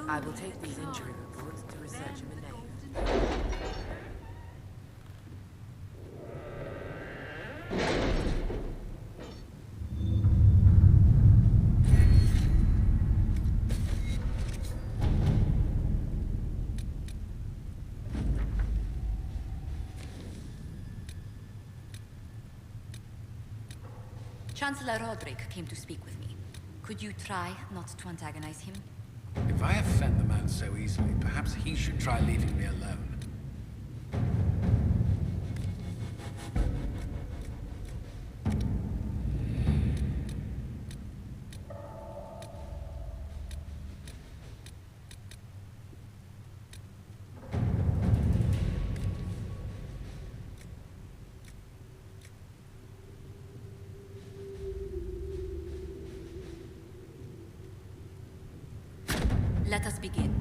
I will take these injury reports to research in the nave. Chancellor Roderick came to speak with me. Could you try not to antagonize him? If I offend the man so easily, perhaps he should try leaving me alone. Let us begin.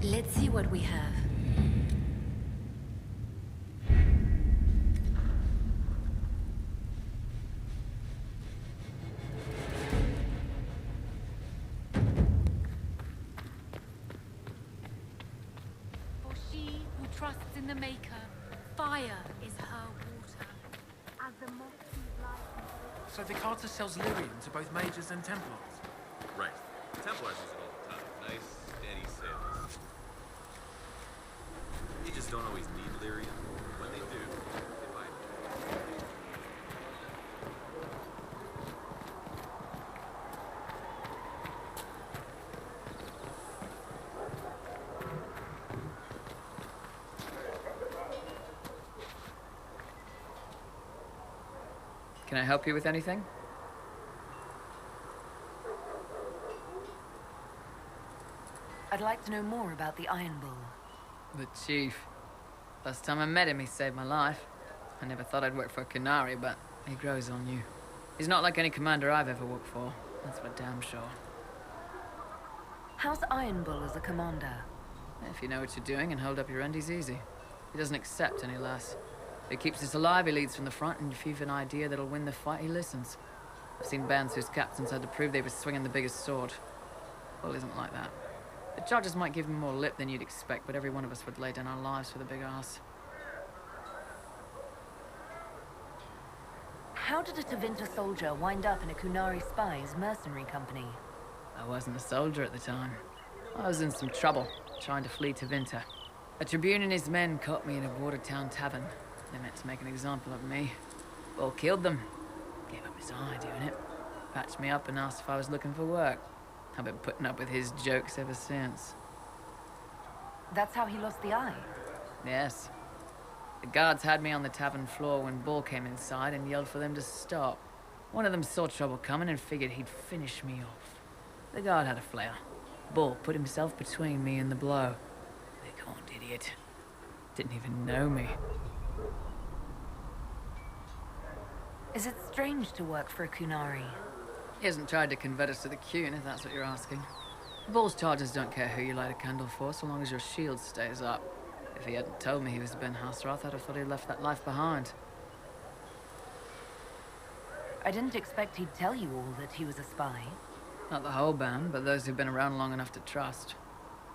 Let's see what we have. Trusts in the Maker. Fire is her water. As the moth sees light. So the Carter sells lyrium to both mages and templars? Right. Templars use it all the time. Nice, steady sales. You just don't always need lyrium. When they do, they buy it. Can I help you with anything? I'd like to know more about the Iron Bull. The chief. Last time I met him, he saved my life. I never thought I'd work for a Canary, but he grows on you. He's not like any commander I've ever worked for. That's for damn sure. How's Iron Bull as a commander? If you know what you're doing and hold up your end, he's easy. He doesn't accept any less. If he keeps us alive, he leads from the front, and if you've an idea that'll win the fight, he listens. I've seen bands whose captains had to prove they were swinging the biggest sword. Bull isn't like that. The charges might give him more lip than you'd expect, but every one of us would lay down our lives for the big ass. How did a Tevinter soldier wind up in a Kunari spy's mercenary company? I wasn't a soldier at the time. I was in some trouble, trying to flee Tevinter. A tribune and his men caught me in a border town tavern. They meant to make an example of me. Bull killed them. Gave up his eye doing it. Patched me up and asked if I was looking for work. I've been putting up with his jokes ever since. That's how he lost the eye? Yes. The guards had me on the tavern floor when Bull came inside and yelled for them to stop. One of them saw trouble coming and figured he'd finish me off. The guard had a flare. Bull put himself between me and the blow. Big horned idiot. Didn't even know me. Is it strange to work for a Kunari? He hasn't tried to convert us to the Qun, if that's what you're asking. Bull's charges don't care who you light a candle for, so long as your shield stays up. If he hadn't told me he was Ben Hasrath, I'd have thought he'd left that life behind. I didn't expect he'd tell you all that he was a spy. Not the whole band, but those who've been around long enough to trust.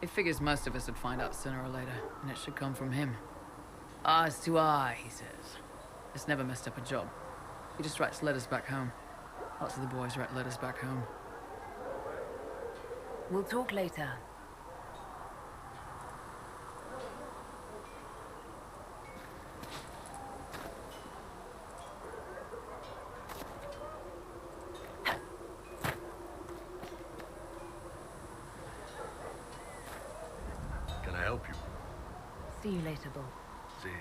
He figures most of us would find out sooner or later, and it should come from him. Eyes to eye, he says. It's never messed up a job. He just writes letters back home. Lots of the boys write letters back home. We'll talk later. Can I help you? See you later, Bull. See ya.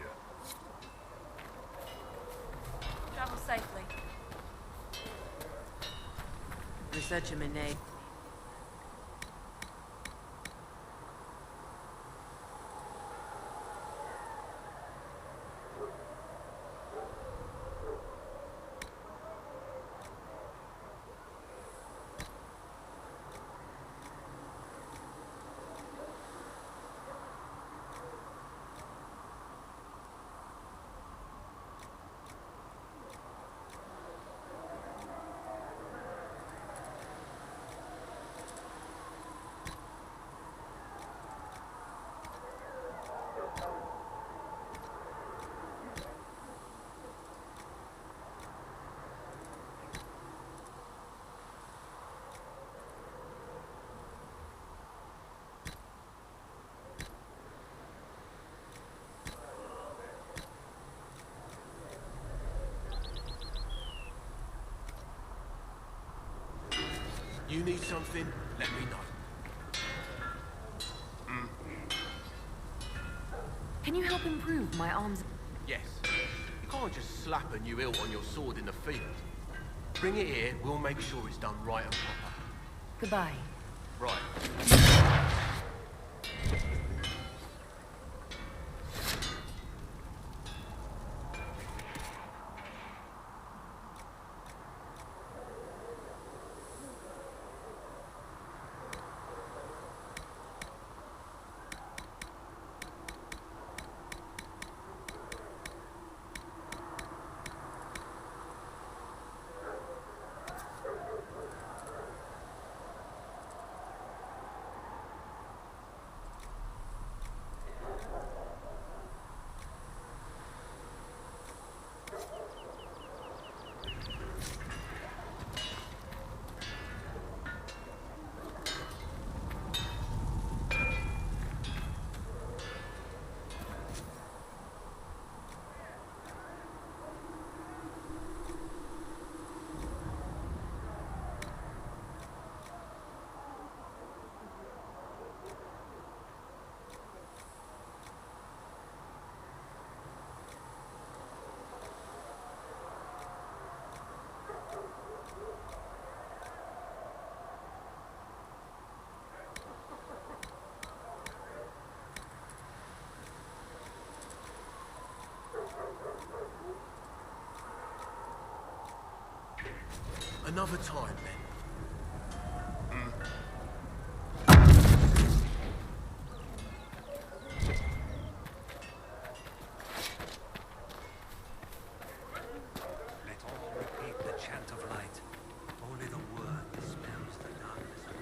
Travel safely. Research him in name. You need something, let me know. Can you help improve my arms? Yes. You can't just slap a new hilt on your sword in the field. Bring it here, we'll make sure it's done right and proper. Goodbye. Right. Another time, then. Let all repeat the chant of light. Only the word dispels the darkness of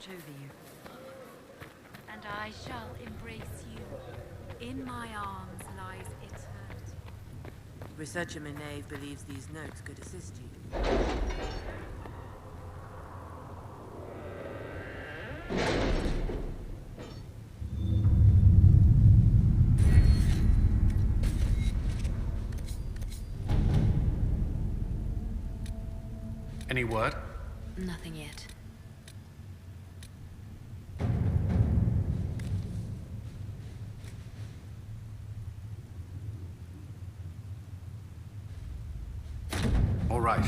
watch over you. And I shall embrace you. In my arms lies eternity. Researcher Menave believes these notes could assist you. Any word? Nothing yet. All right.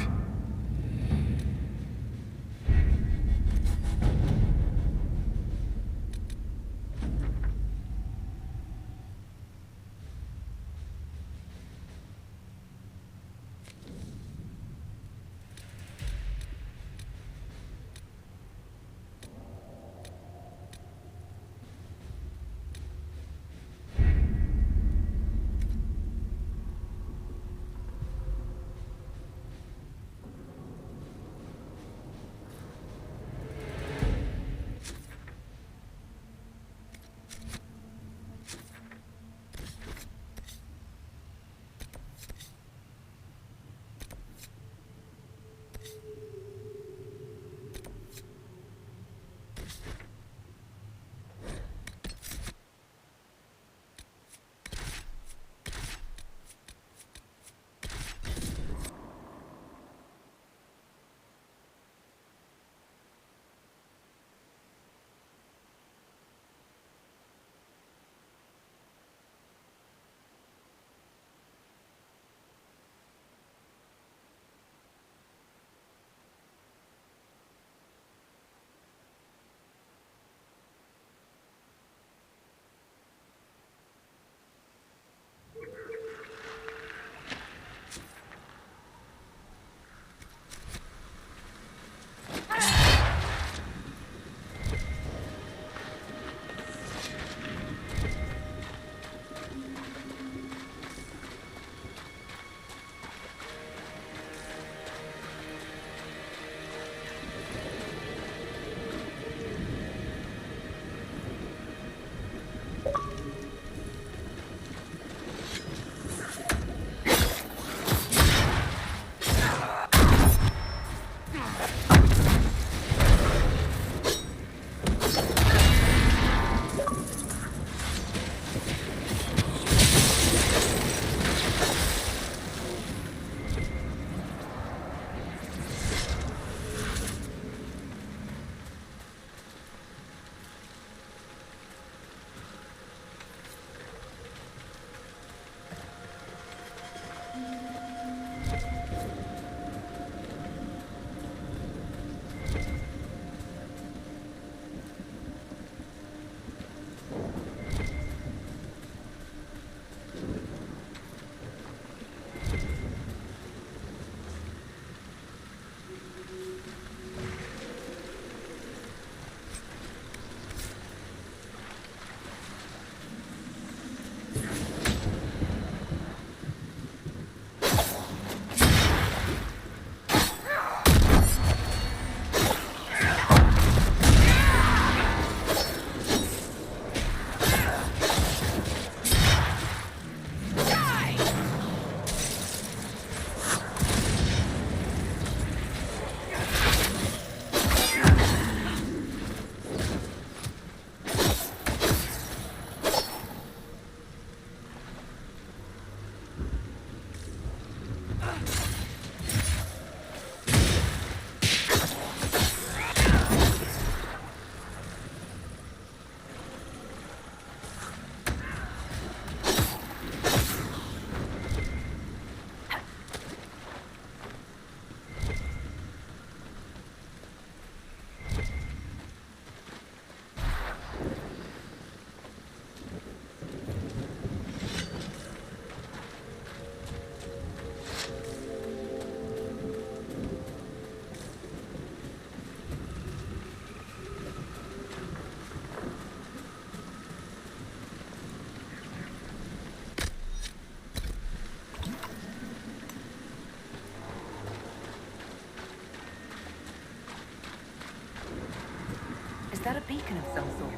that a beacon of some sort?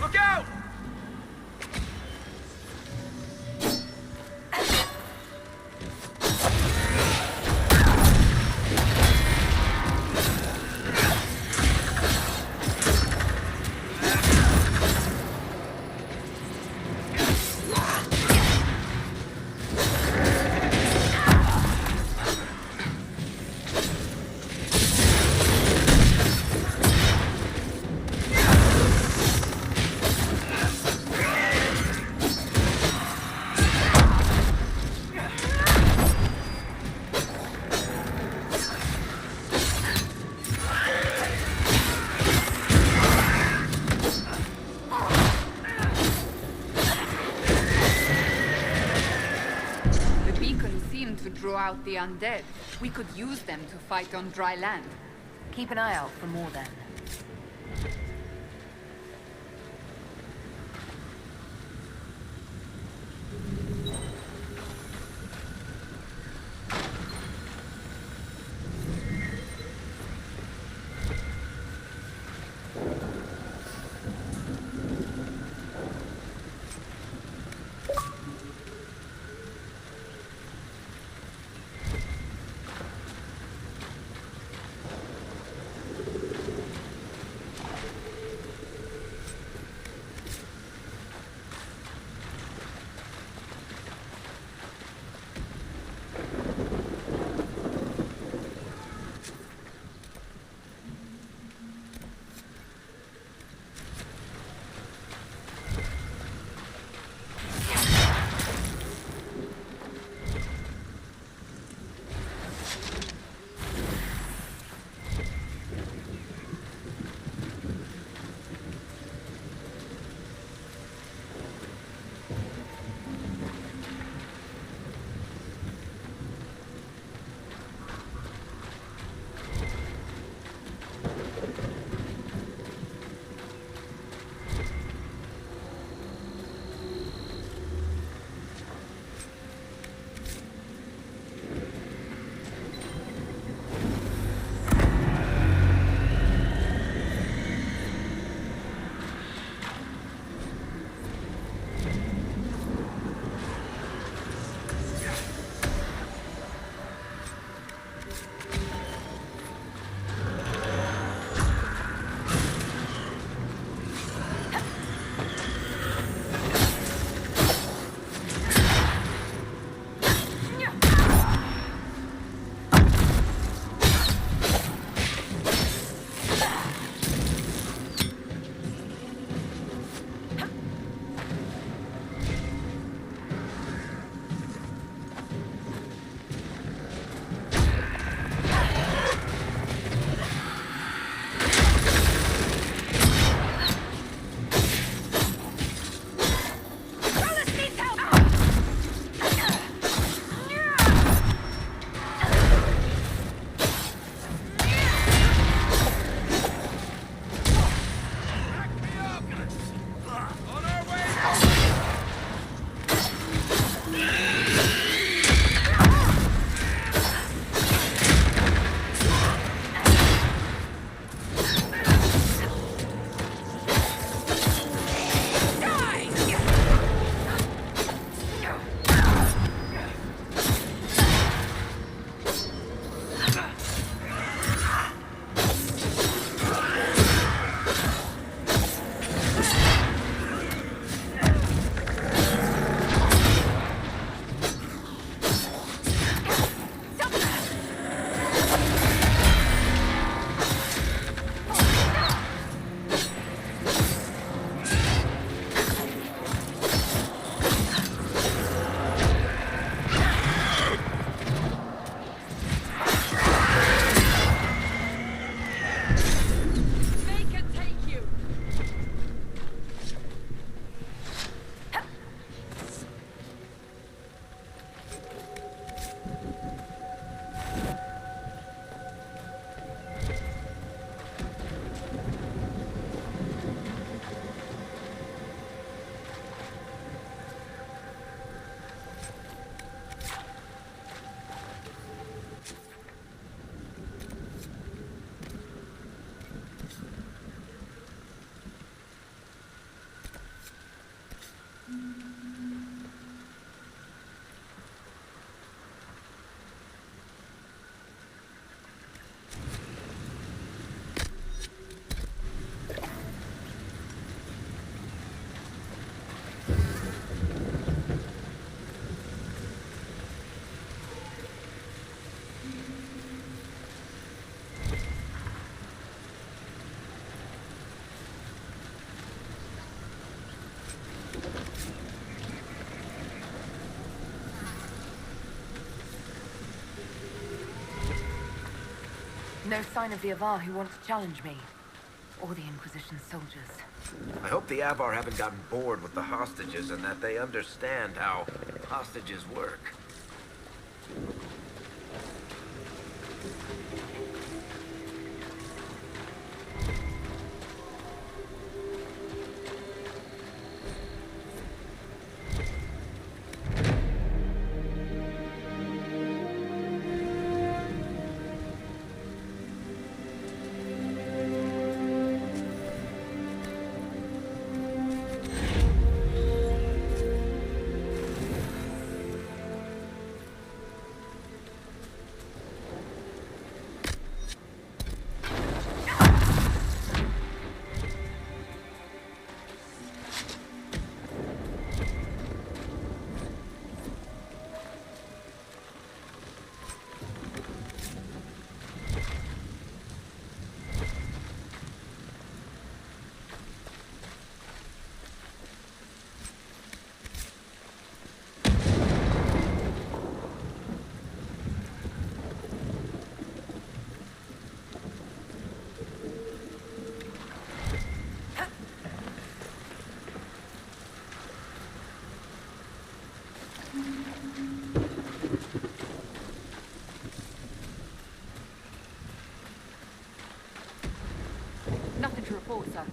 Look out! Draw out the undead. We could use them to fight on dry land. Keep an eye out for more then. No sign of the Avar who want to challenge me. Or the Inquisition soldiers. I hope the Avar haven't gotten bored with the hostages and that they understand how hostages work. Nothing to report, sir.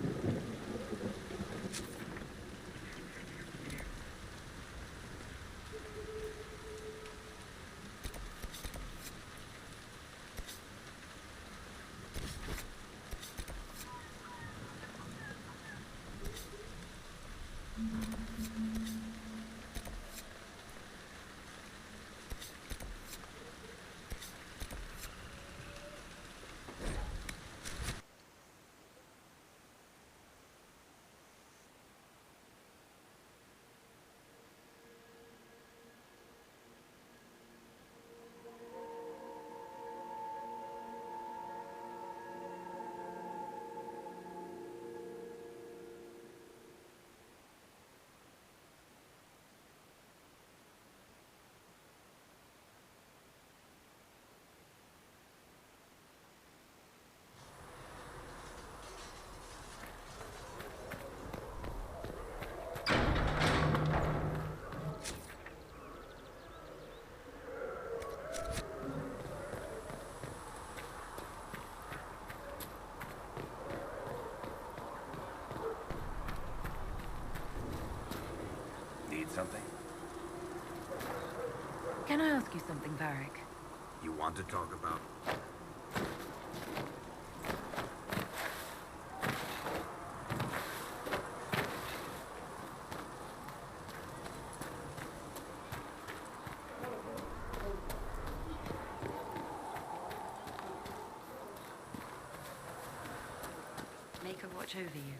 Something? Can I ask you something, Varric? You want to talk about? Make her watch over you.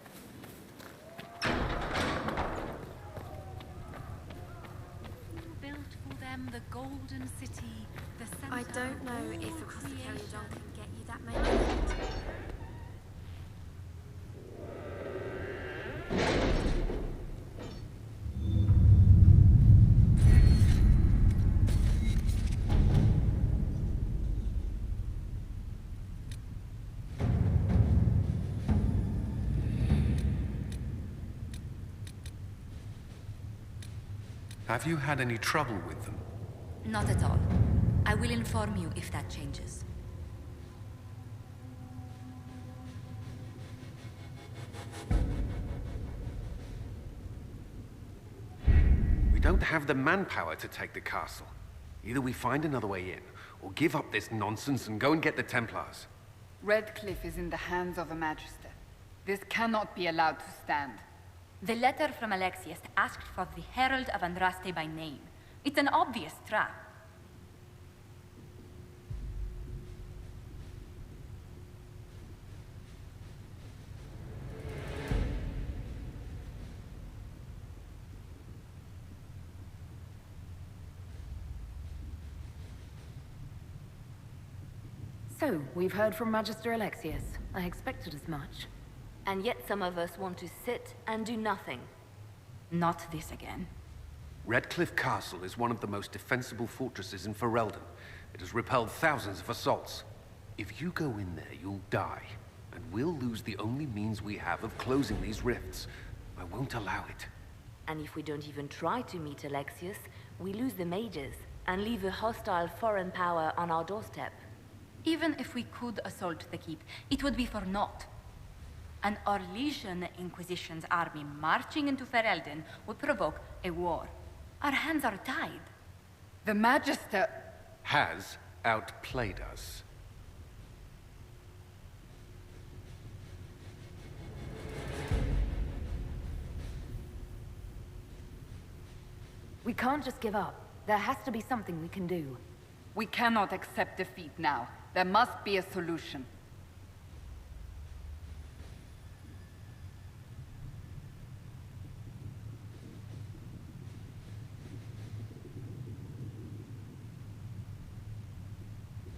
The golden city, the center. I don't know if a cross carrier John can get you that many. Have you had any trouble with them? Not at all. I will inform you if that changes. We don't have the manpower to take the castle. Either we find another way in, or give up this nonsense and go and get the Templars. Redcliffe is in the hands of a Magister. This cannot be allowed to stand. The letter from Alexius asked for the Herald of Andraste by name. It's an obvious trap. So, we've heard from Magister Alexius. I expected as much. And yet some of us want to sit and do nothing. Not this again. Redcliffe Castle is one of the most defensible fortresses in Ferelden. It has repelled thousands of assaults. If you go in there, you'll die. And we'll lose the only means we have of closing these rifts. I won't allow it. And if we don't even try to meet Alexius, we lose the mages and leave a hostile foreign power on our doorstep. Even if we could assault the keep, it would be for naught. An Orlesian Inquisition's army marching into Ferelden would provoke a war. Our hands are tied. The Magister... has outplayed us. We can't just give up. There has to be something we can do. We cannot accept defeat now. There must be a solution.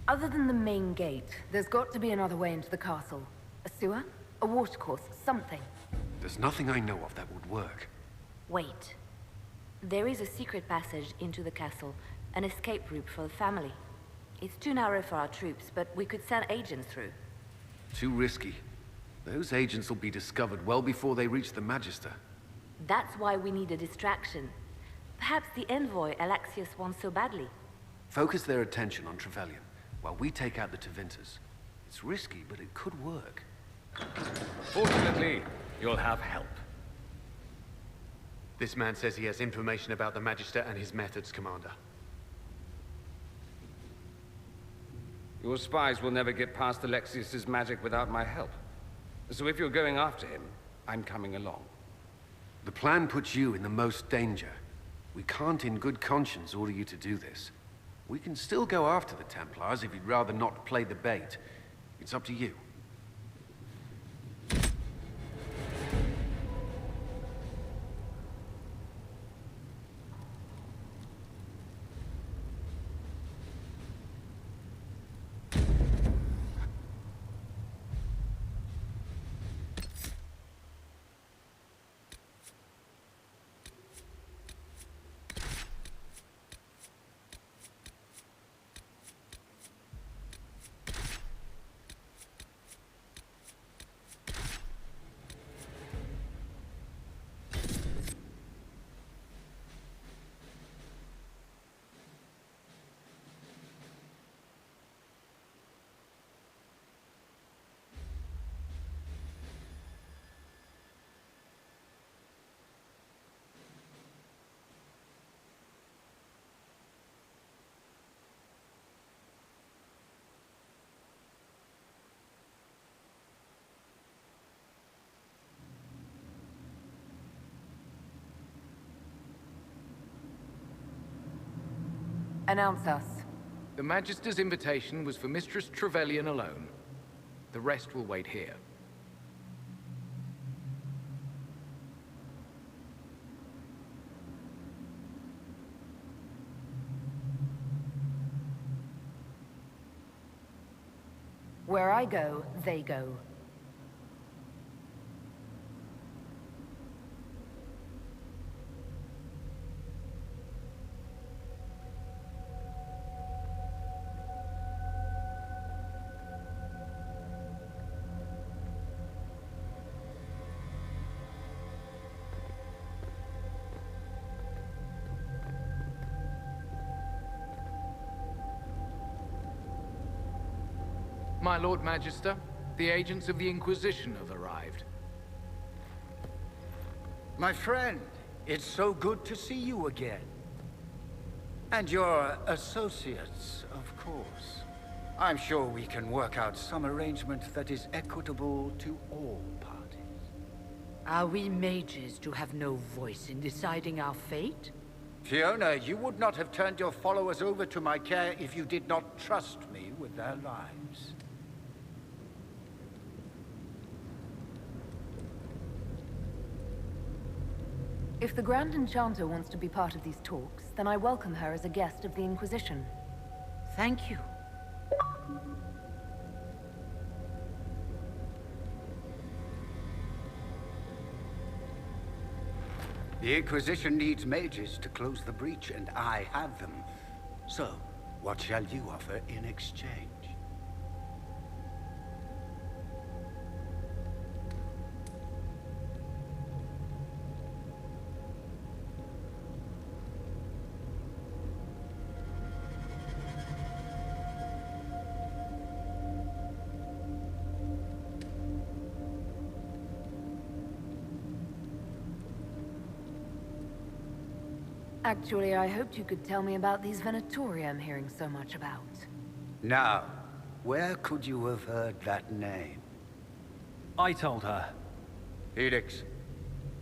Other than the main gate, there's got to be another way into the castle. A sewer? A watercourse? Something. There's nothing I know of that would work. Wait. There is a secret passage into the castle, an escape route for the family. It's too narrow for our troops, but we could send agents through. Too risky. Those agents will be discovered well before they reach the Magister. That's why we need a distraction. Perhaps the envoy Alexius wants so badly. Focus their attention on Trevelyan, while we take out the Tevinter. It's risky, but it could work. Fortunately, you'll have help. This man says he has information about the Magister and his methods, Commander. Your spies will never get past Alexius's magic without my help. So if you're going after him, I'm coming along. The plan puts you in the most danger. We can't in good conscience order you to do this. We can still go after the Templars if you'd rather not play the bait. It's up to you. Announce us. The Magister's invitation was for Mistress Trevelyan alone. The rest will wait here. Where I go, they go. My Lord Magister, the agents of the Inquisition have arrived. My friend, it's so good to see you again. And your associates, of course. I'm sure we can work out some arrangement that is equitable to all parties. Are we mages to have no voice in deciding our fate? Fiona, you would not have turned your followers over to my care if you did not trust me with their lives. If the Grand Enchanter wants to be part of these talks, then I welcome her as a guest of the Inquisition. Thank you. The Inquisition needs mages to close the breach, and I have them. So, what shall you offer in exchange? Actually, I hoped you could tell me about these Venatori I'm hearing so much about. Now, where could you have heard that name? I told her. Felix,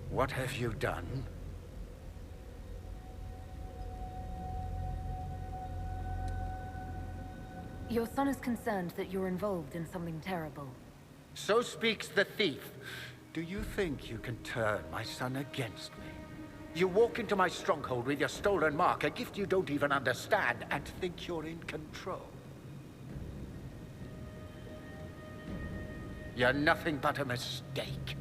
what have you done? Your son is concerned that you're involved in something terrible. So speaks the thief. Do you think you can turn my son against me? You walk into my stronghold with your stolen mark, a gift you don't even understand, and think you're in control. You're nothing but a mistake.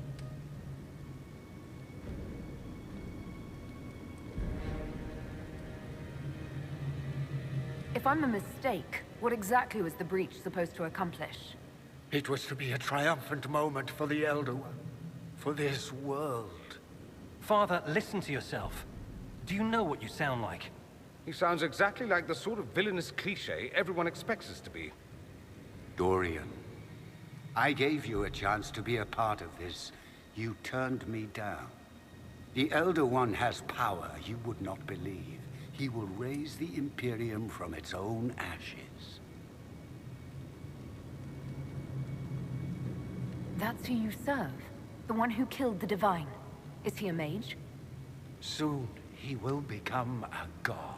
If I'm a mistake, what exactly was the breach supposed to accomplish? It was to be a triumphant moment for the Elder One, for this world. Father, listen to yourself. Do you know what you sound like? He sounds exactly like the sort of villainous cliché everyone expects us to be. Dorian, I gave you a chance to be a part of this. You turned me down. The Elder One has power you would not believe. He will raise the Imperium from its own ashes. That's who you serve? The one who killed the Divine? Is he a mage? Soon, he will become a god.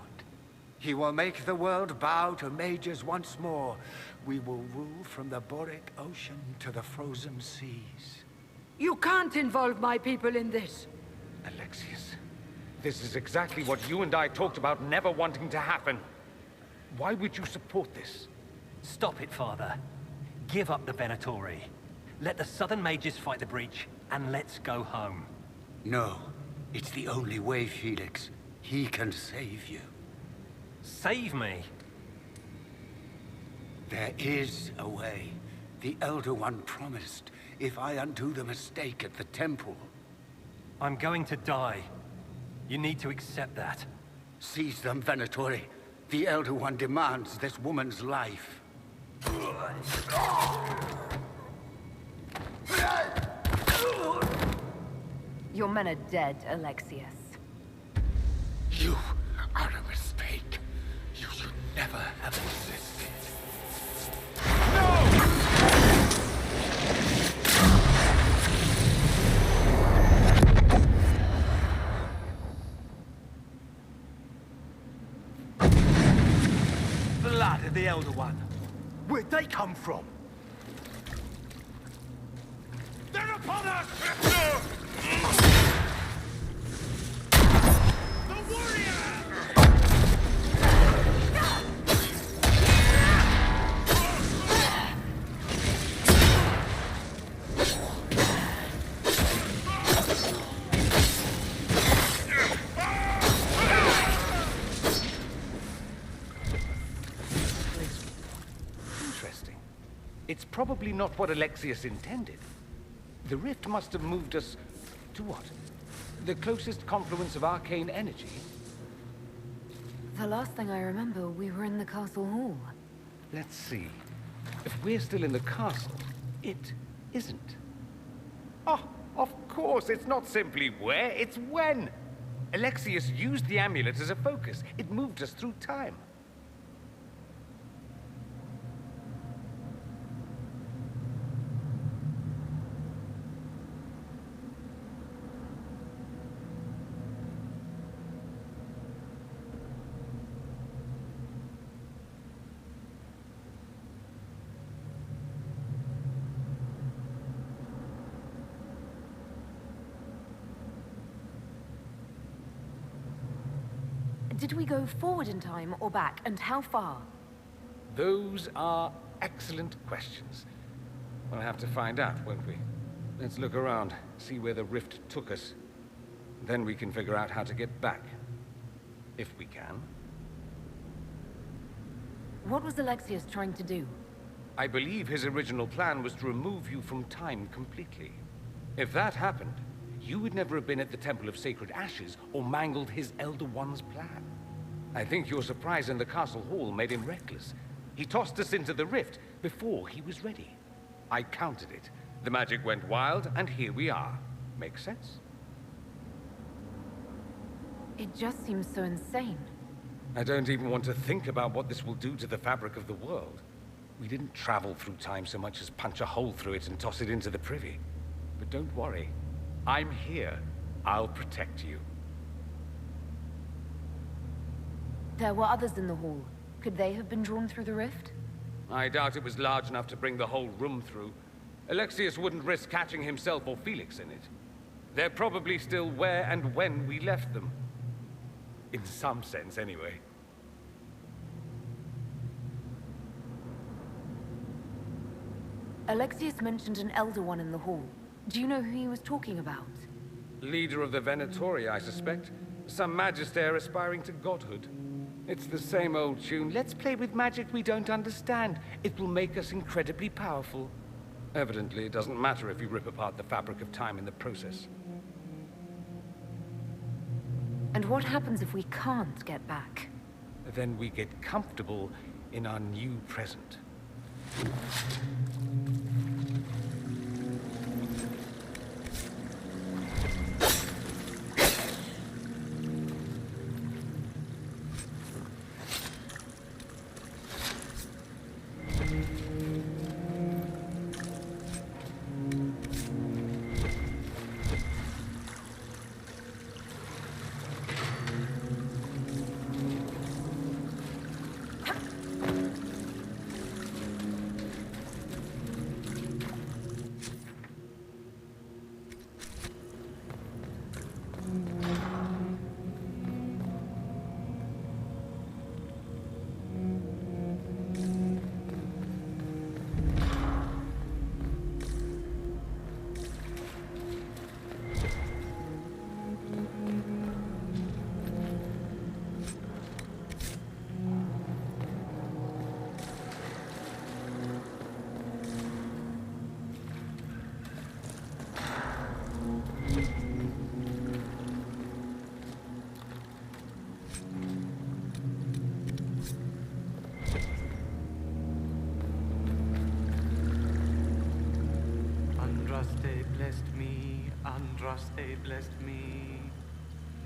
He will make the world bow to mages once more. We will rule from the Boric Ocean to the frozen seas. You can't involve my people in this. Alexius, this is exactly what you and I talked about never wanting to happen. Why would you support this? Stop it, Father. Give up the Venatori. Let the Southern Mages fight the breach, and let's go home. No. It's the only way, Felix. He can save you. Save me? There is a way. The Elder One promised, if I undo the mistake at the temple. I'm going to die. You need to accept that. Seize them, Venatori. The Elder One demands this woman's life. Your men are dead, Alexius. You are a mistake. You should never have existed. Blood of the Elder One. Where'd they come from? They're upon us! The warrior! Interesting. It's probably not what Alexius intended. The rift must have moved us to what? The closest confluence of arcane energy? The last thing I remember, we were in the castle hall. Let's see. If we're still in the castle, it isn't. Oh, of course, it's not simply where, it's when. Alexius used the amulet as a focus. It moved us through time. Did we go forward in time or back, and how far? Those are excellent questions. We'll have to find out, won't we? Let's look around, see where the rift took us. Then we can figure out how to get back. If we can. What was Alexius trying to do? I believe his original plan was to remove you from time completely. If that happened, you would never have been at the Temple of Sacred Ashes or mangled his Elder One's plan. I think your surprise in the castle hall made him reckless. He tossed us into the rift before he was ready. I countered it. The magic went wild, and here we are. Make sense? It just seems so insane. I don't even want to think about what this will do to the fabric of the world. We didn't travel through time so much as punch a hole through it and toss it into the privy. But don't worry. I'm here. I'll protect you. There were others in the hall. Could they have been drawn through the rift? I doubt it was large enough to bring the whole room through. Alexius wouldn't risk catching himself or Felix in it. They're probably still where and when we left them. In some sense, anyway. Alexius mentioned an Elder One in the hall. Do you know who he was talking about? Leader of the Venatori, I suspect. Some magister aspiring to godhood. It's the same old tune. Let's play with magic we don't understand. It will make us incredibly powerful. Evidently, it doesn't matter if you rip apart the fabric of time in the process. And what happens if we can't get back? Then we get comfortable in our new present. They blessed me.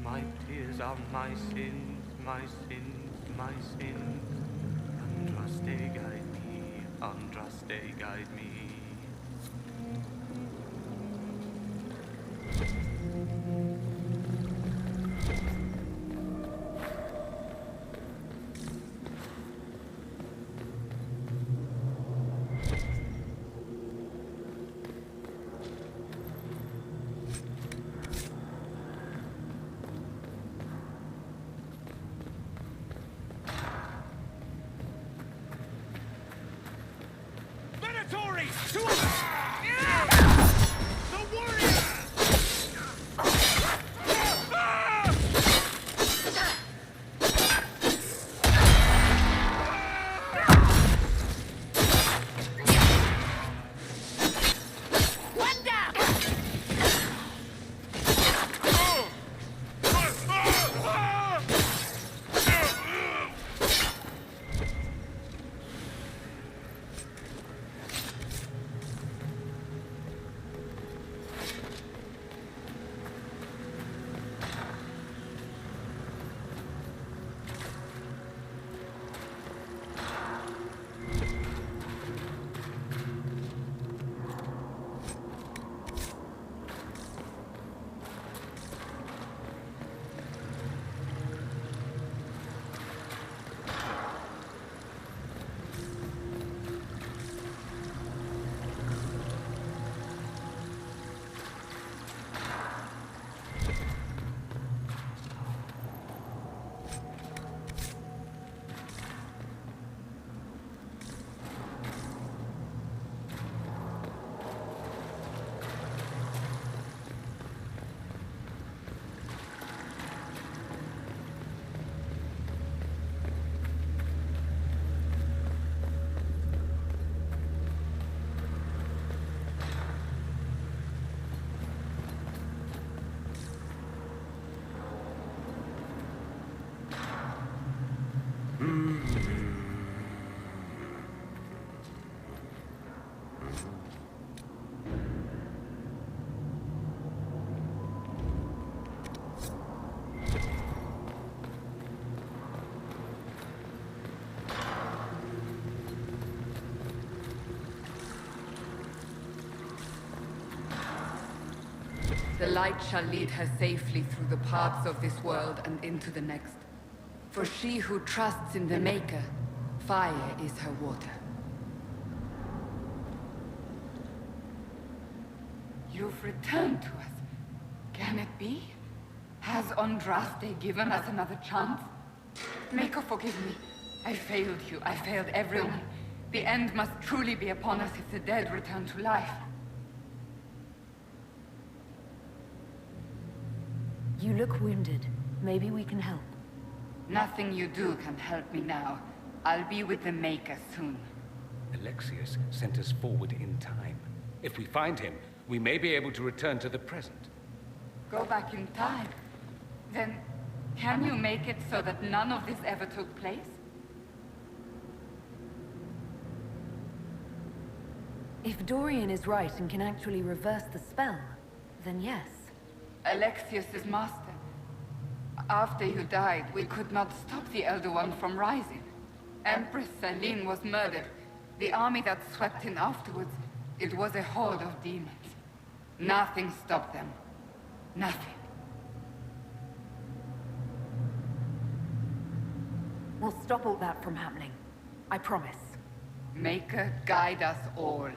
My tears are my sins, my sins, my sins. Andraste guide me, Andraste guide me. The light shall lead her safely through the paths of this world and into the next. For she who trusts in the Maker, fire is her water. You've returned to us. Can it be? Has Andraste given us another chance? Maker, forgive me. I failed you. I failed everyone. The end must truly be upon us if the dead return to life. You look wounded. Maybe we can help. Nothing you do can help me now. I'll be with the Maker soon. Alexius sent us forward in time. If we find him, we may be able to return to the present. Go back in time? Then, can you make it so that none of this ever took place? If Dorian is right and can actually reverse the spell, then yes. Alexius is master. After you died, we could not stop the Elder One from rising. Empress Celine was murdered. The army that swept in afterwards, it was a horde of demons. Nothing stopped them. Nothing. We'll stop all that from happening. I promise. Maker, guide us all.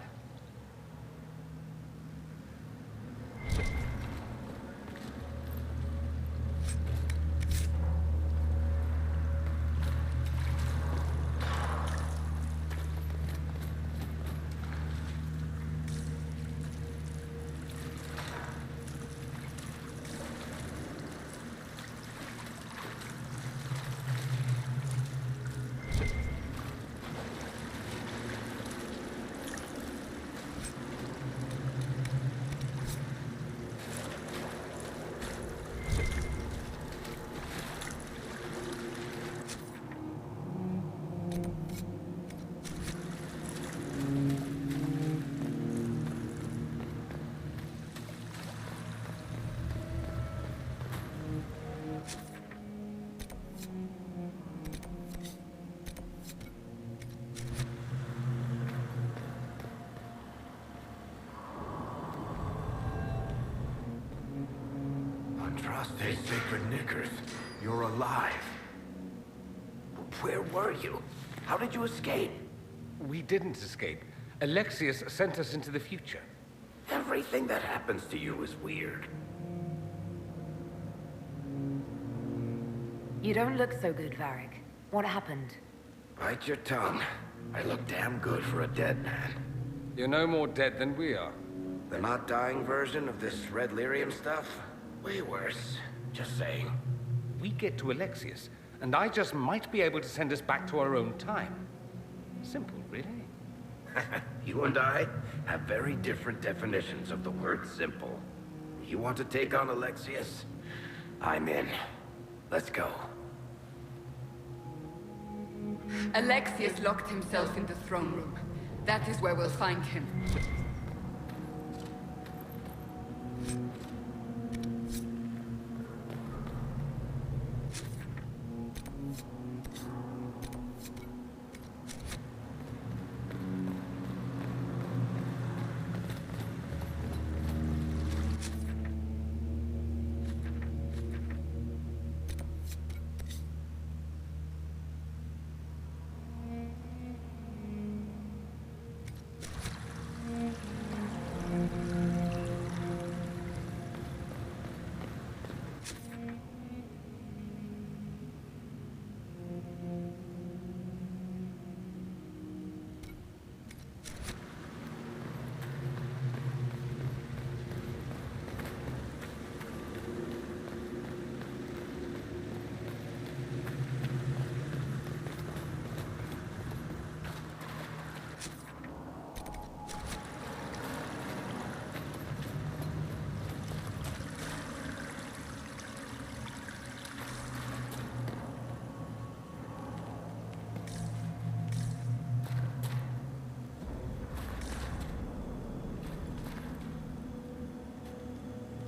Andraste, sacred knickers. You're alive. Where were you? How did you escape? We didn't escape. Alexius sent us into the future. Everything that happens to you is weird. You don't look so good, Varric. What happened? Bite your tongue. I look damn good for a dead man. You're no more dead than we are. The not dying version of this red lyrium stuff? Way worse. Just saying. We get to Alexius, and I just might be able to send us back to our own time. Simple, really. You and I have very different definitions of the word simple. You want to take on Alexius? I'm in. Let's go. Alexius locked himself in the throne room. That is where we'll find him.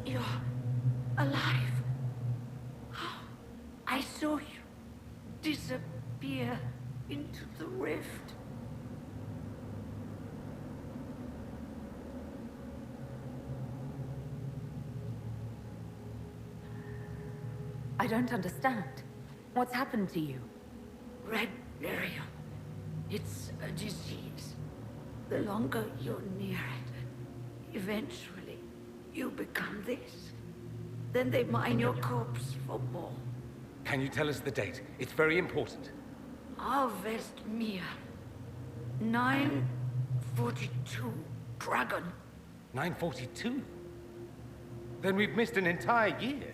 You're alive. I saw you disappear into the rift. I don't understand. What's happened to you? Red lyrium. It's a disease. The longer you're near it, eventually you become this. Then they mine your corpse for more. Can you tell us the date? It's very important. Harvest Mir. 942 Dragon. 942? Then we've missed an entire year.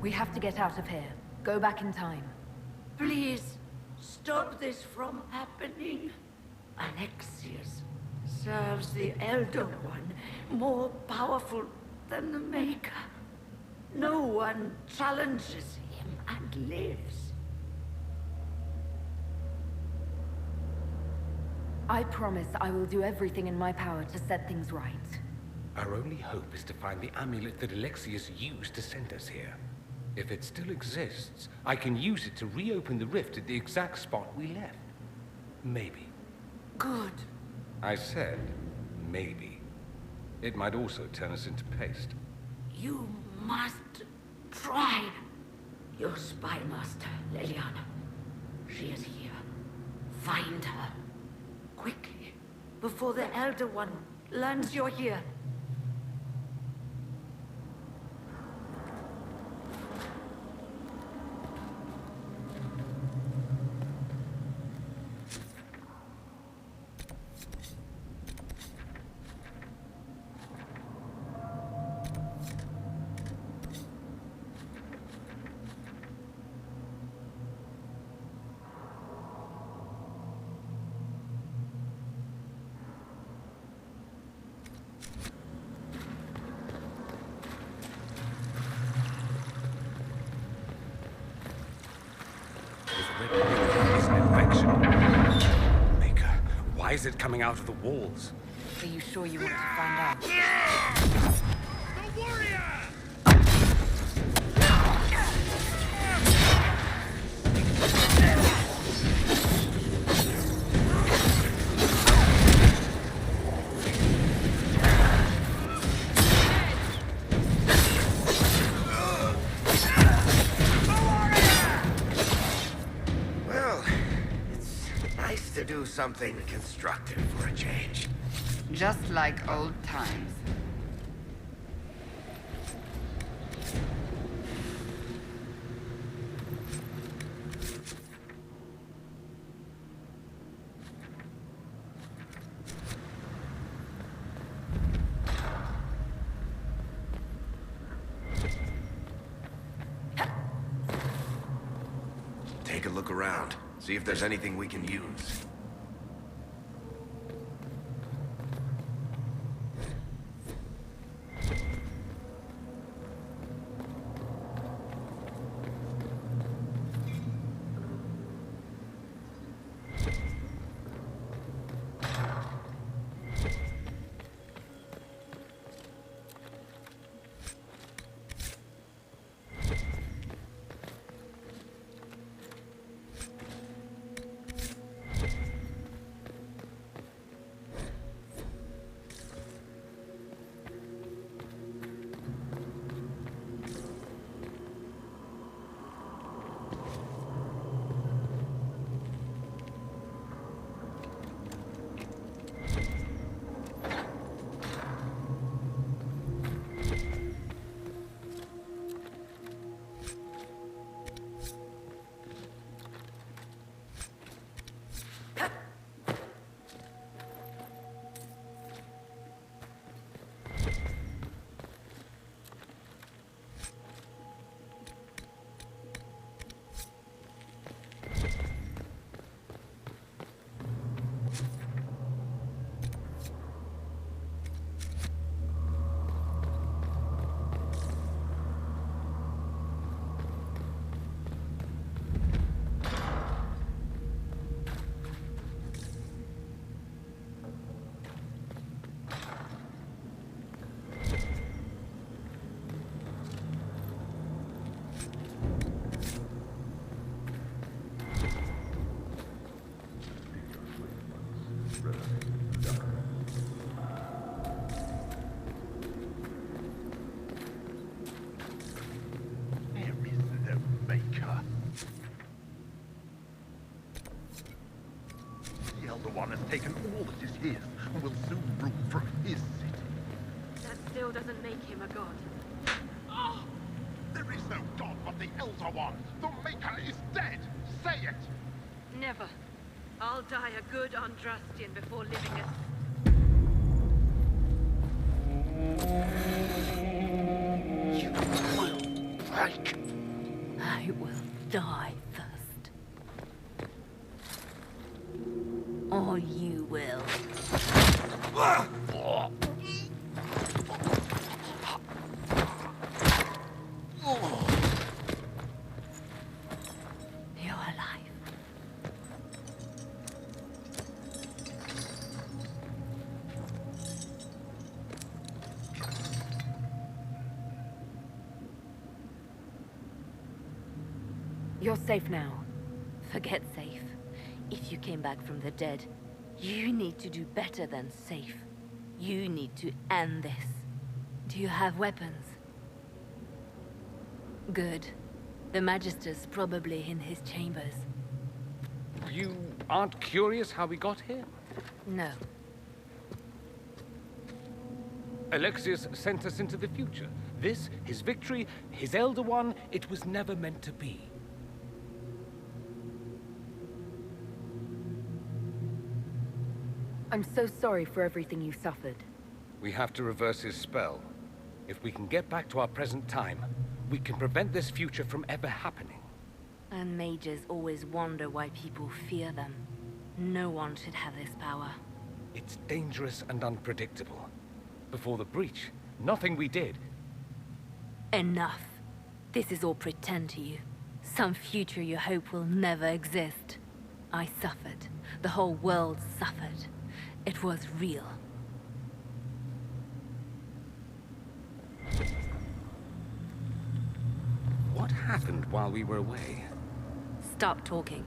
We have to get out of here. Go back in time. Please, stop this from happening. Alexius serves the Elder One, more powerful than the Maker. No one challenges him and lives. I promise I will do everything in my power to set things right. Our only hope is to find the amulet that Alexius used to send us here. If it still exists, I can use it to reopen the rift at the exact spot we left. Maybe. Good. I said, maybe. It might also turn us into paste. You must try. Your spy master, Leliana. She is here. Find her. Quickly. Before the Elder One learns you're here. Maker, why is it coming out of the walls? Are you sure you want to find out? The warrior! Do something constructive for a change. Just like old times. Take a look around. See if there's anything we can use. Elder One has taken all that is his and will soon rule from his city. That still doesn't make him a god. There is no god but the Elder One. The Maker is dead. Say it. Never. I'll die a good Andrastian before living a... You will break. I will die first. Or you will. You're alive. You're safe now. Forget safe. If you came back from the dead, you need to do better than safe. You need to end this. Do you have weapons? Good. The Magister's probably in his chambers. You aren't curious how we got here? No. Alexius sent us into the future. This, his victory, his Elder One, it was never meant to be. I'm so sorry for everything you suffered. We have to reverse his spell. If we can get back to our present time, we can prevent this future from ever happening. And mages always wonder why people fear them. No one should have this power. It's dangerous and unpredictable. Before the breach, nothing we did. Enough. This is all pretend to you. Some future you hope will never exist. I suffered. The whole world suffered. It was real. What happened while we were away? Stop talking.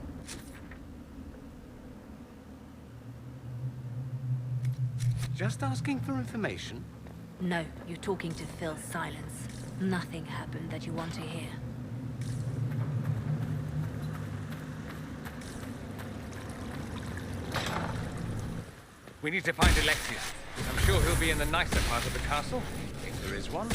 Just asking for information? No, you're talking to fill silence. Nothing happened that you want to hear. We need to find Alexius. I'm sure he'll be in the nicer part of the castle, if there is one.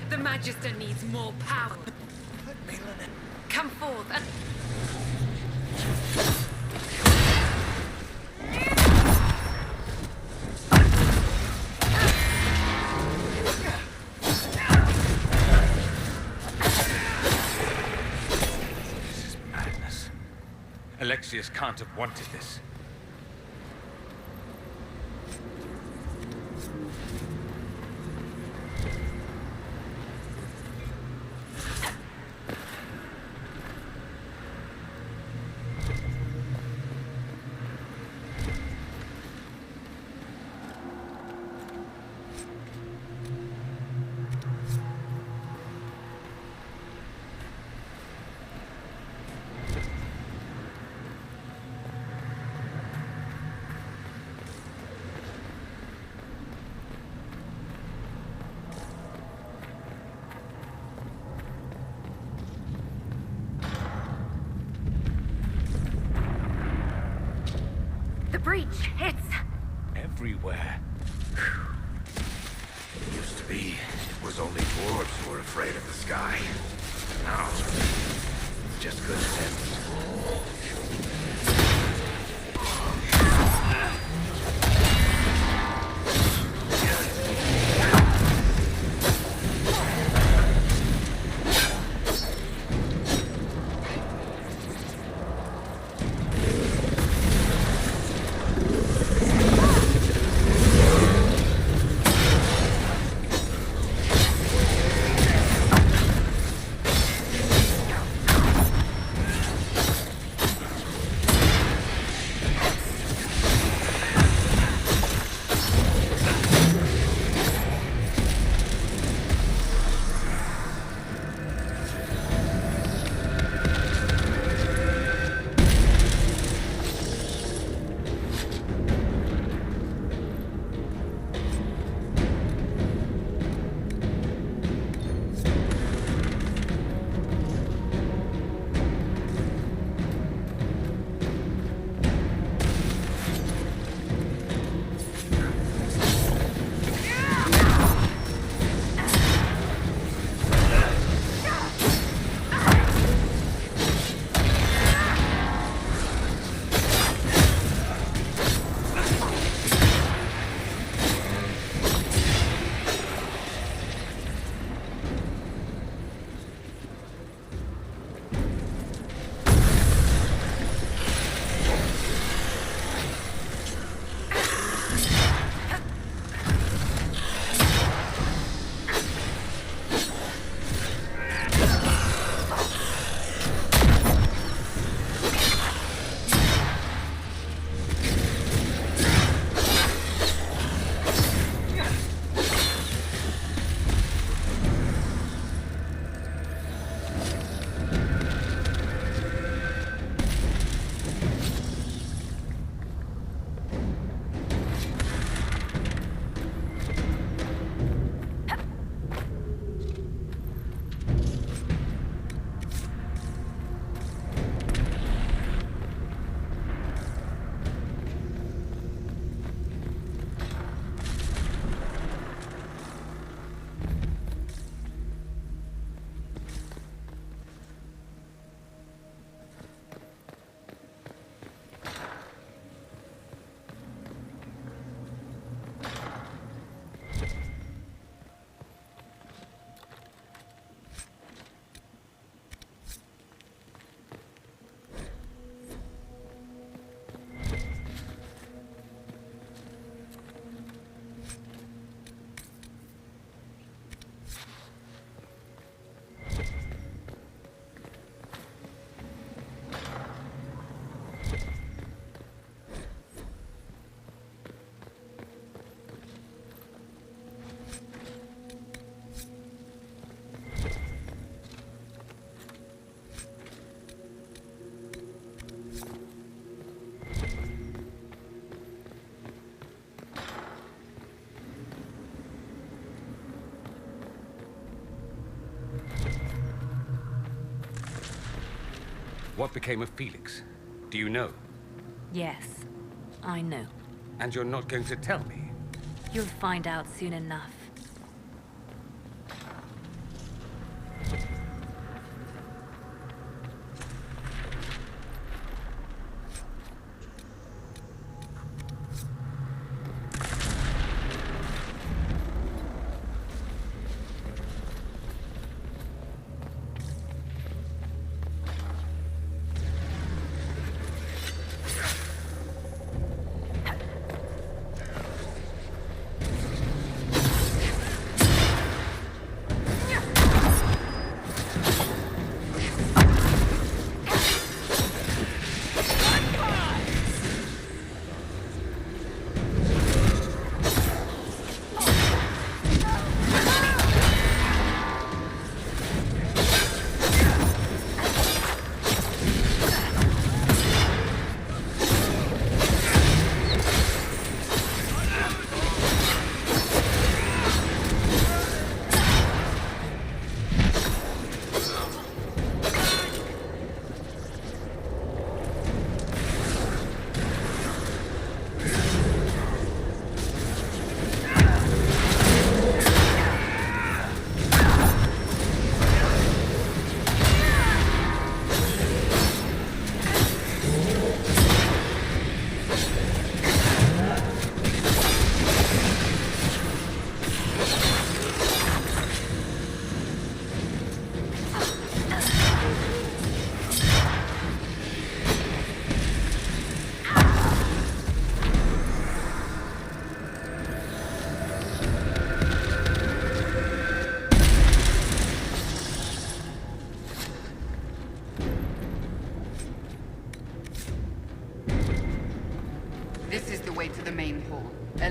The Magister needs more power. Come forth and... This is madness. Alexius can't have wanted this. breach, it's... everywhere. It used to be, it was only dwarves who were afraid of the sky. Now, it's just good sense. What became of Felix? Do you know? Yes, I know. And you're not going to tell me? You'll find out soon enough.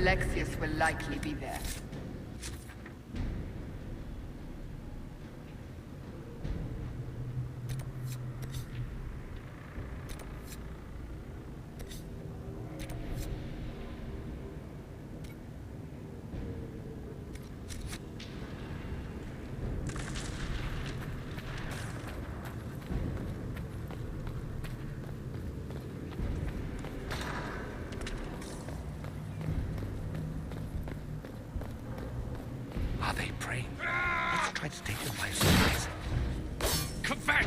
Alexius will likely be there. Are they praying? Let's try to take them by surprise. Come back!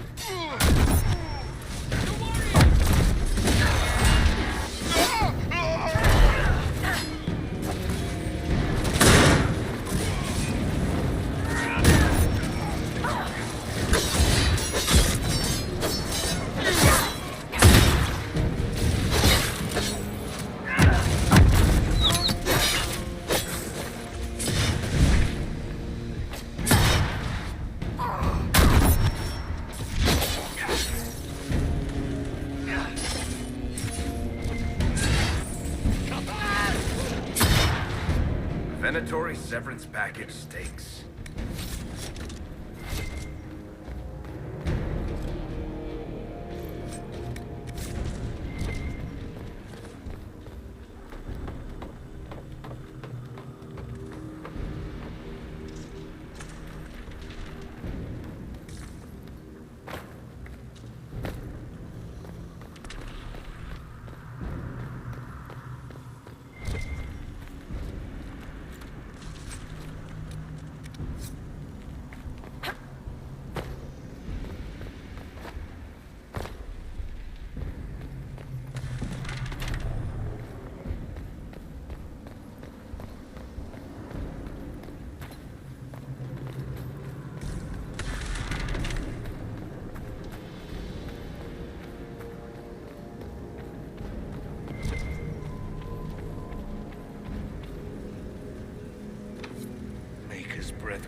Venatory severance package stakes.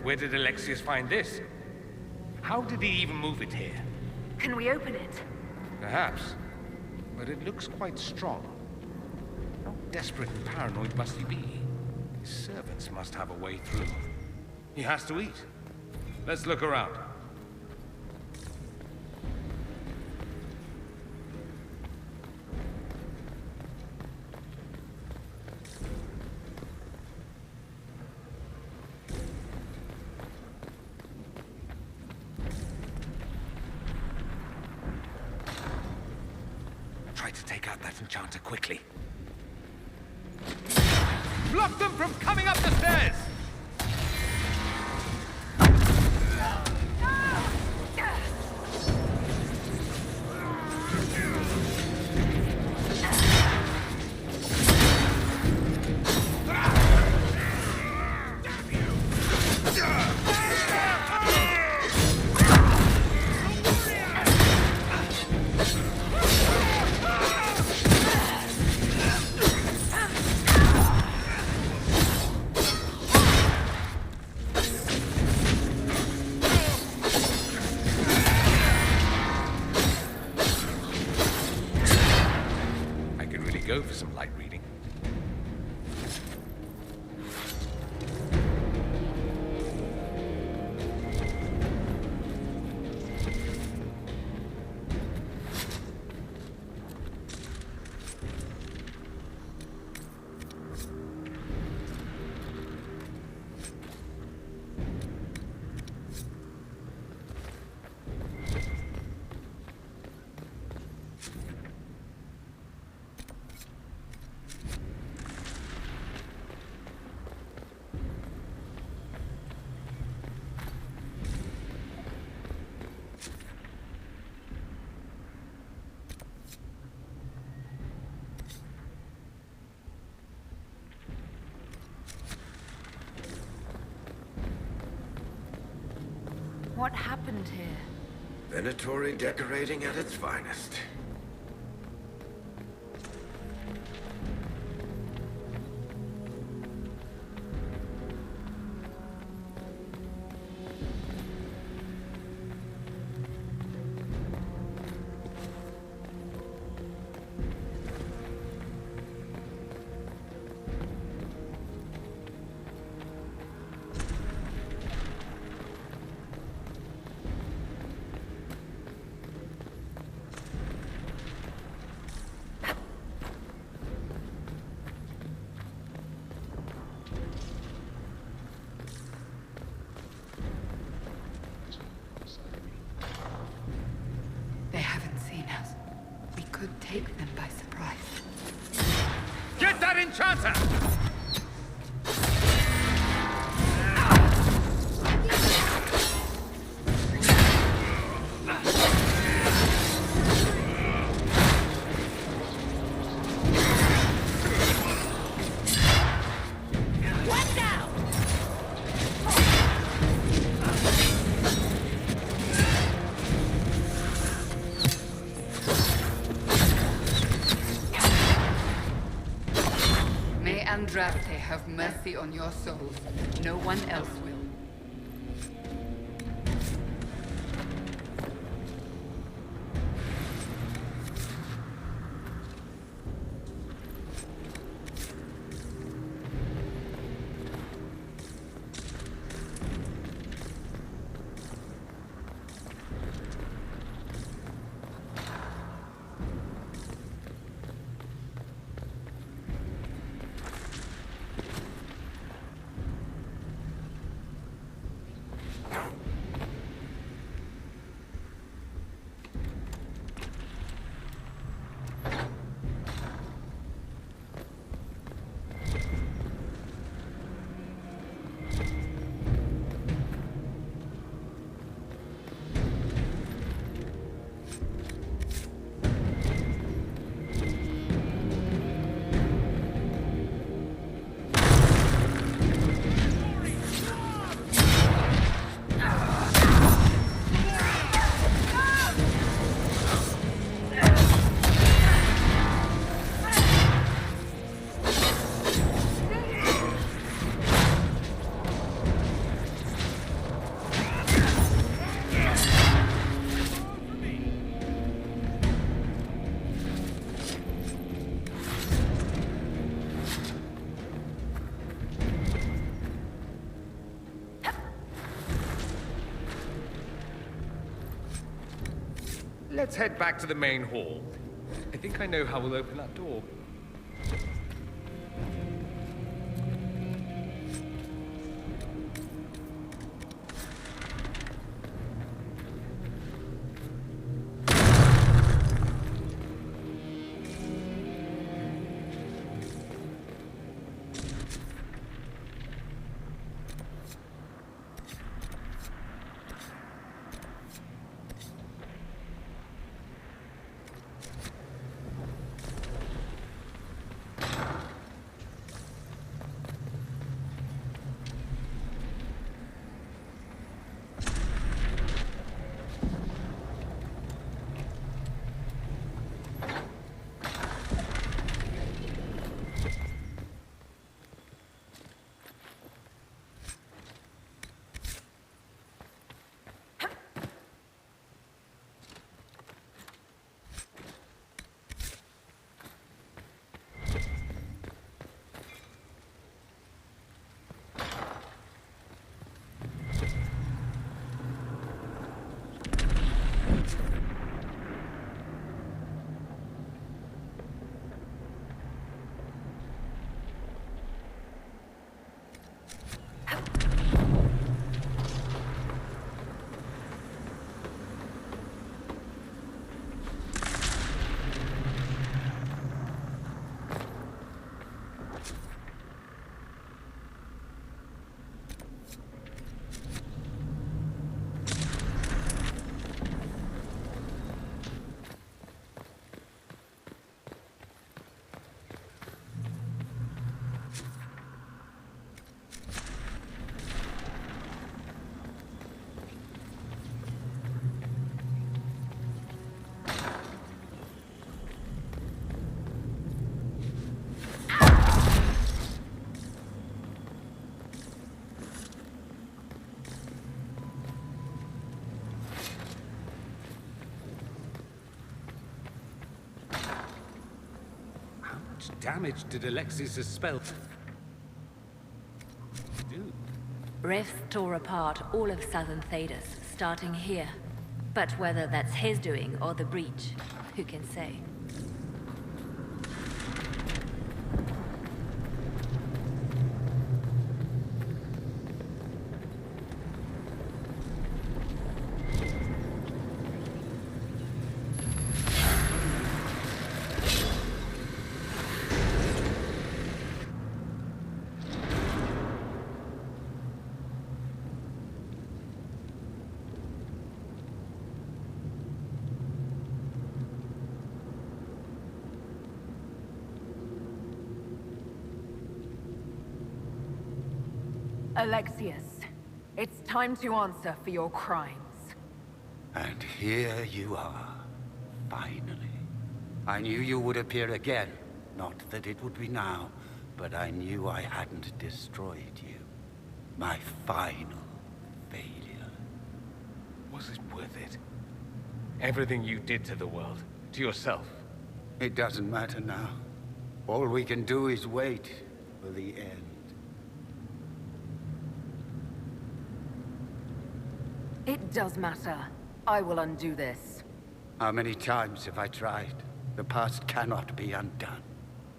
Where did Alexius find this? How did he even move it here? Can we open it? Perhaps. But it looks quite strong. How desperate and paranoid must he be? His servants must have a way through. He has to eat. Let's look around. Try to take out that enchanter quickly. Block them from coming up the stairs! Go for some light reading. What happened here? Venatory decorating at its finest. enchanter! Andraste have mercy on your souls. No one else will. Let's head back to the main hall. I think I know how we'll open that door. Damage did Alexius' spell do? Rifts tore apart all of southern Thedas, starting here. But whether that's his doing or the breach, who can say? Alexius, it's time to answer for your crimes. And here you are, finally. I knew you would appear again. Not that it would be now, but I knew I hadn't destroyed you. My final failure. Was it worth it? Everything you did to the world, to yourself. It doesn't matter now. All we can do is wait for the end. It does matter. I will undo this. How many times have I tried? The past cannot be undone.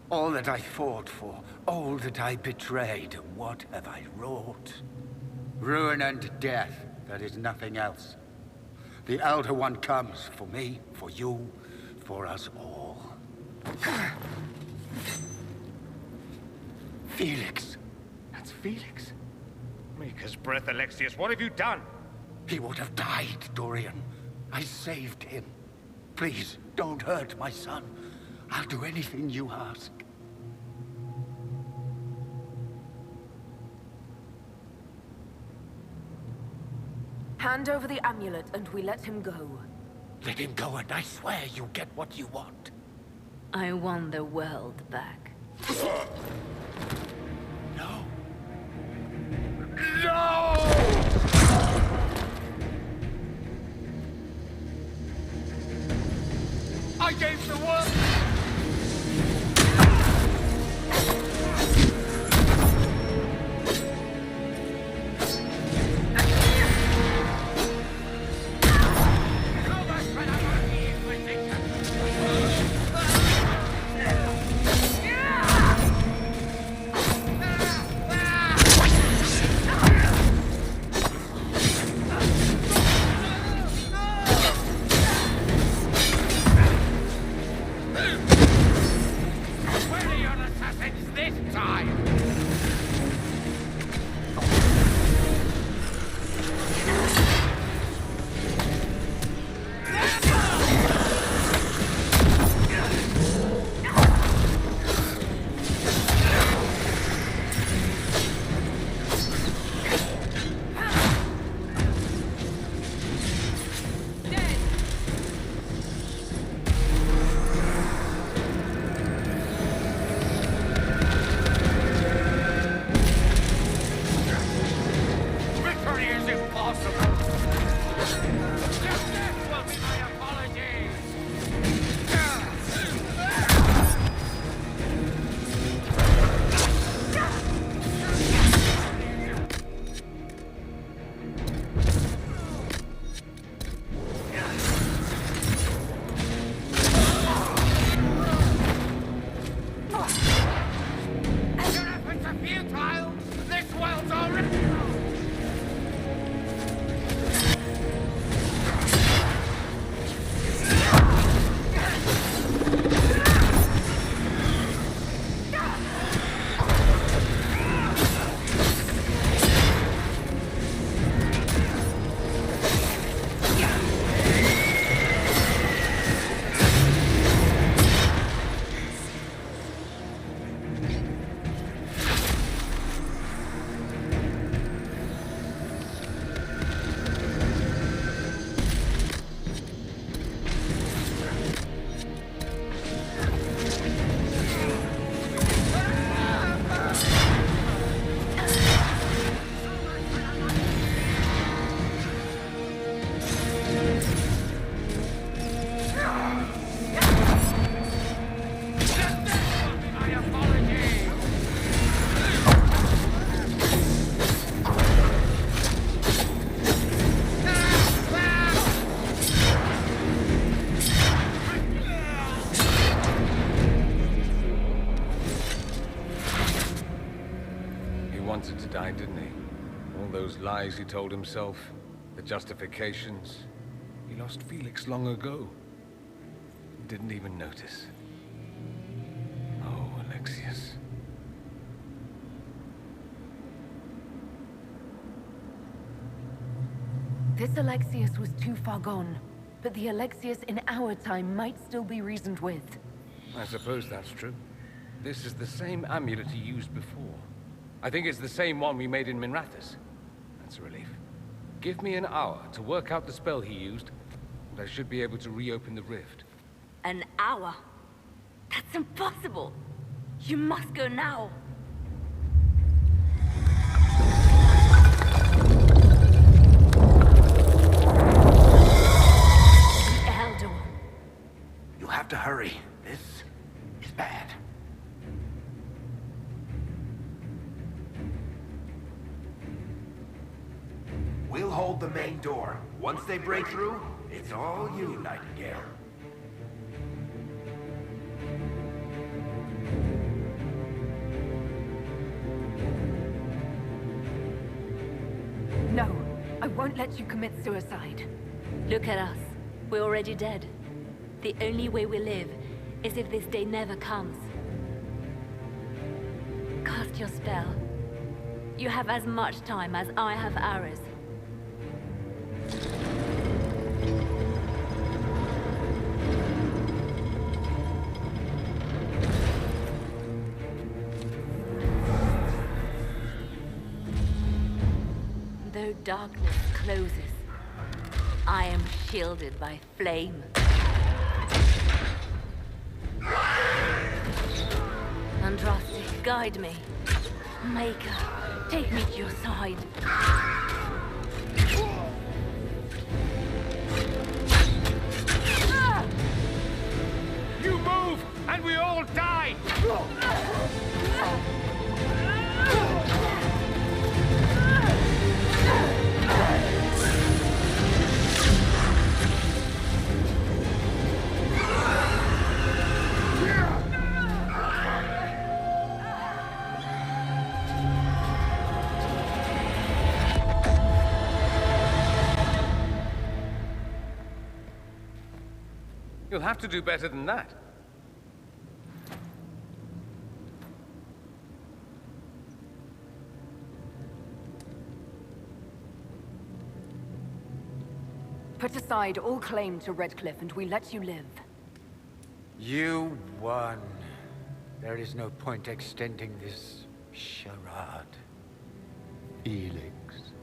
All that I fought for, all that I betrayed, what have I wrought? Ruin and death, that is nothing else. The Elder One comes for me, for you, for us all. Felix. That's Felix. Maker's breath, Alexius, what have you done? He would have died, Dorian. I saved him. Please, don't hurt my son. I'll do anything you ask. Hand over the amulet and we let him go. Let him go and I swear you get what you want. I want the world back. No. No! I gave the world! Wanted to die, didn't he? All those lies he told himself, the justifications. He lost Felix long ago. He didn't even notice. Oh, Alexius. This Alexius was too far gone, but the Alexius in our time might still be reasoned with. I suppose that's true. This is the same amulet he used before. I think it's the same one we made in Minrathous. That's a relief. Give me an hour to work out the spell he used, and I should be able to reopen the rift. An hour? That's impossible! You must go now! The Elder. You'll have to hurry. This is bad. We'll hold the main door. Once they break through, it's all you, Nightingale. No, I won't let you commit suicide. Look at us. We're already dead. The only way we live is if this day never comes. Cast your spell. You have as much time as I have hours. Though darkness closes, I am shielded by flame. Andraste, guide me. Maker, take me to your side. You move, and we all die! You'll have to do better than that. Put aside all claim to Redcliffe and we let you live. You won. There is no point extending this charade. Felix.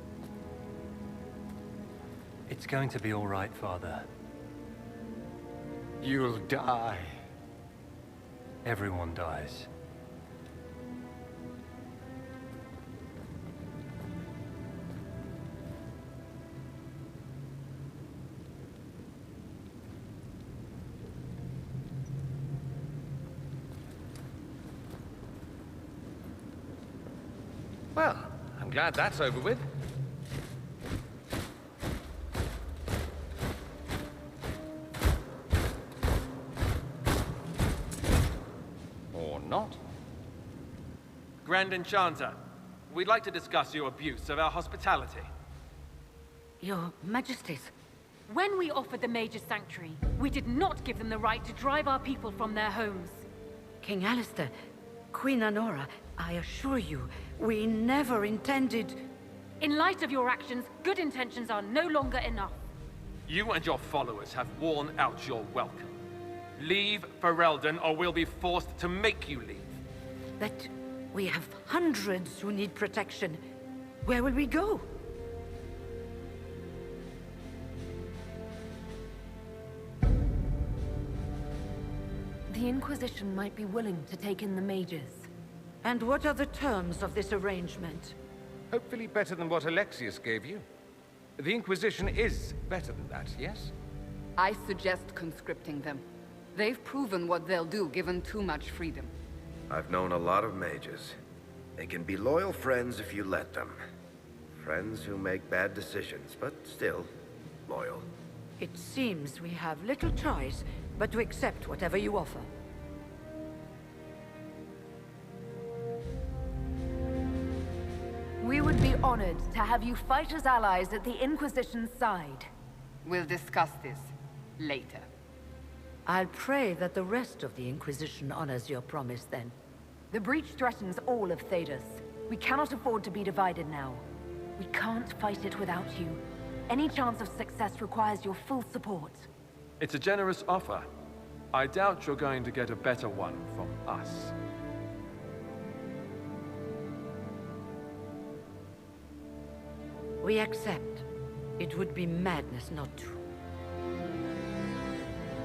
It's going to be all right, Father. You'll die. Everyone dies. Well, I'm glad that's over with. Or not. Grand Enchanter, we'd like to discuss your abuse of our hospitality. Your Majesties. When we offered the Mage's Sanctuary, we did not give them the right to drive our people from their homes. King Alistair, Queen Anora, I assure you, we never intended... In light of your actions, good intentions are no longer enough. You and your followers have worn out your welcome. Leave Ferelden, or we'll be forced to make you leave. But we have hundreds who need protection. Where will we go? The Inquisition might be willing to take in the mages. And what are the terms of this arrangement? Hopefully better than what Alexius gave you. The Inquisition is better than that, yes? I suggest conscripting them. They've proven what they'll do given too much freedom. I've known a lot of mages. They can be loyal friends if you let them. Friends who make bad decisions, but still loyal. It seems we have little choice but to accept whatever you offer. We would be honored to have you fight as allies at the Inquisition's side. We'll discuss this later. I'll pray that the rest of the Inquisition honors your promise then. The breach threatens all of Thedas. We cannot afford to be divided now. We can't fight it without you. Any chance of success requires your full support. It's a generous offer. I doubt you're going to get a better one from us. We accept. It would be madness not to.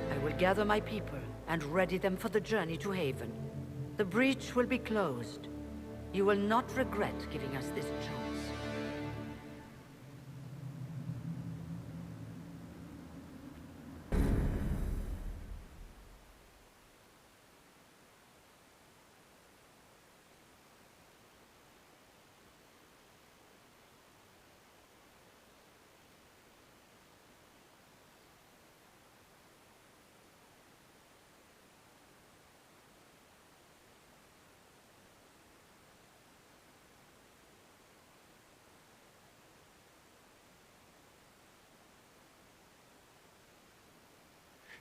I will gather my people and ready them for the journey to Haven. The breach will be closed. You will not regret giving us this chance.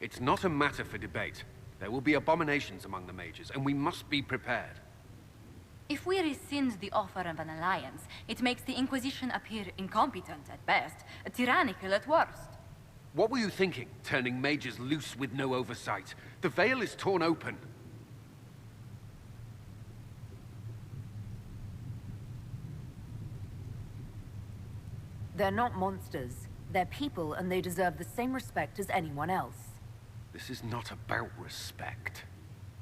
It's not a matter for debate. There will be abominations among the mages, and we must be prepared. If we rescind the offer of an alliance, it makes the Inquisition appear incompetent at best, tyrannical at worst. What were you thinking, turning mages loose with no oversight? The veil is torn open. They're not monsters. They're people, and they deserve the same respect as anyone else. This is not about respect.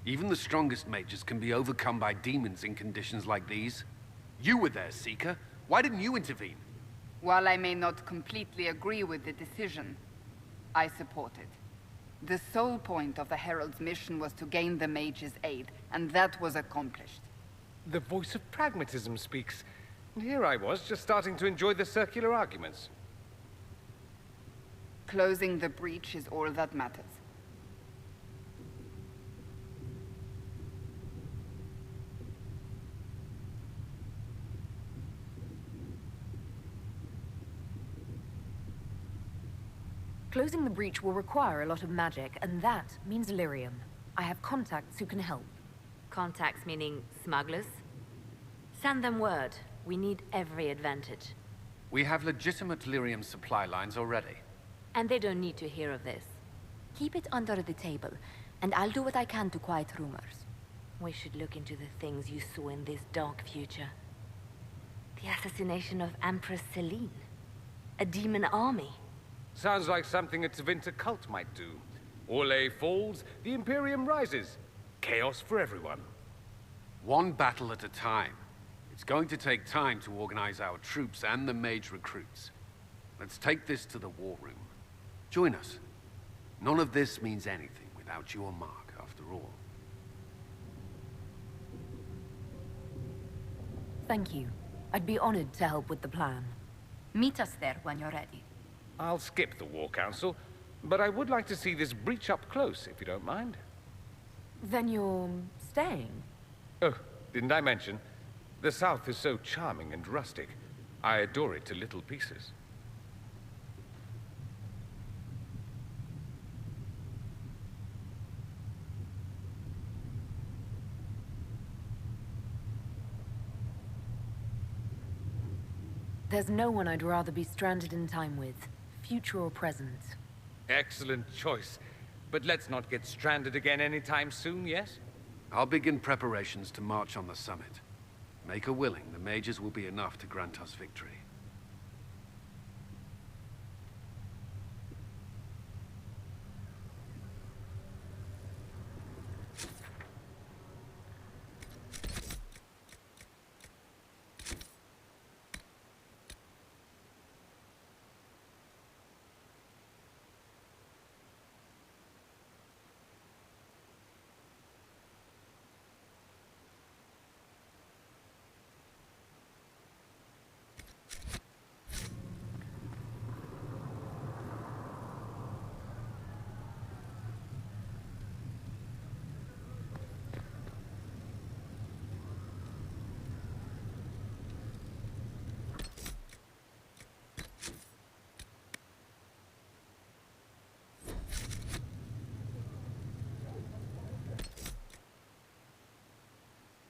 Even the strongest mages can be overcome by demons in conditions like these. You were there, Seeker. Why didn't you intervene? While I may not completely agree with the decision, I support it. The sole point of the Herald's mission was to gain the mage's aid, and that was accomplished. The voice of pragmatism speaks. And here I was, just starting to enjoy the circular arguments. Closing the breach is all that matters. Closing the breach will require a lot of magic, and that means lyrium. I have contacts who can help. Contacts meaning smugglers? Send them word. We need every advantage. We have legitimate lyrium supply lines already. And they don't need to hear of this. Keep it under the table, and I'll do what I can to quiet rumors. We should look into the things you saw in this dark future. The assassination of Empress Celine. A demon army. Sounds like something a Tevinter cult might do. Orlais falls, the Imperium rises. Chaos for everyone. One battle at a time. It's going to take time to organize our troops and the mage recruits. Let's take this to the war room. Join us. None of this means anything without your mark, after all. Thank you. I'd be honored to help with the plan. Meet us there when you're ready. I'll skip the War Council, but I would like to see this breach up close, if you don't mind. Then you're staying? Oh, didn't I mention? The South is so charming and rustic. I adore it to little pieces. There's no one I'd rather be stranded in time with, future or present. Excellent choice. But let's not get stranded again anytime soon, yes? I'll begin preparations to march on the summit. Make her willing, the mages will be enough to grant us victory.